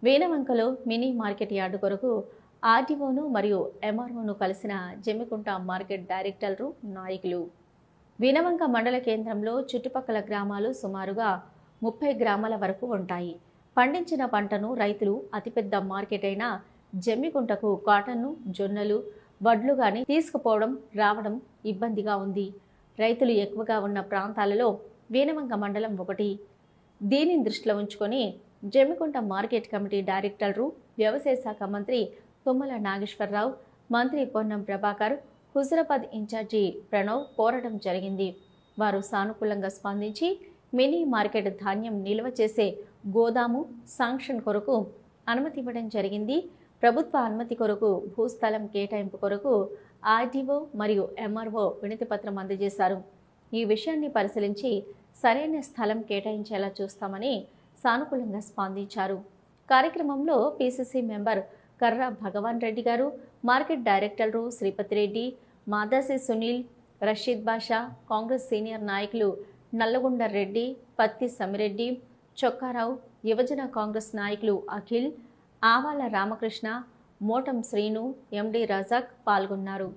వీణవంకలో mini market yard కొరకు ఆర్డీఓను మరియు ఎంఆర్ఓను కలిసిన జమ్మికుంట మార్కెట్ డైరెక్టర్లు నాయకులు. వీణవంక మండల కేంద్రంలో చుట్టుపక్కల గ్రామాలు సుమారుగా 30 గ్రామాల వరకు ఉంటాయి. పండించిన పంటను రైతులు అతిపెద్ద మార్కెట్ అయిన జమ్మికుంటకు కాటన్ను, జొన్నలు, వడ్లు గాని తీసుకుపోవడం రావడం ఇబ్బందిగా ఉంది. రైతులు ఎక్కువగా ఉన్న ప్రాంతాలలో వీణవంక మండలం ఒకటి. దీనిని దృష్టిలో ఉంచుకొని జమ్మికుంట మార్కెట్ కమిటీ డైరెక్టర్లు, వ్యవసాయ శాఖ మంత్రి తుమ్మల నాగేశ్వరరావు, మంత్రి పొన్నం ప్రభాకర్, హుజురాబాద్ ఇన్ఛార్జి ప్రణవ్ కోరడం జరిగింది. వారు సానుకూలంగా స్పందించి మినీ మార్కెట్ ధాన్యం నిల్వ చేసే గోదాము శాంక్షన్ కొరకు అనుమతి ఇవ్వడం జరిగింది. ప్రభుత్వ అనుమతి కొరకు భూస్థలం కేటాయింపు కొరకు ఆర్డీఓ మరియు ఎంఆర్ఓ వినతి పత్రం అందజేశారు. ఈ విషయాన్ని పరిశీలించి సరైన స్థలం కేటాయించేలా చూస్తామని సానుకూలంగా స్పందించారు. కార్యక్రమంలో పీసీసీ మెంబర్ కర్ర భగవాన్ రెడ్డి గారు, మార్కెట్ డైరెక్టర్లు శ్రీపతి రెడ్డి, మాదాసి సునీల్, రషీద్ బాషా, కాంగ్రెస్ సీనియర్ నాయకులు నల్లగొండ రెడ్డి, పత్తి సమిరెడ్డి, చొక్కారావు, యువజన కాంగ్రెస్ నాయకులు అఖిల్, ఆవాల రామకృష్ణ, మోటం శ్రీను, ఎండి రజాక్ పాల్గొన్నారు.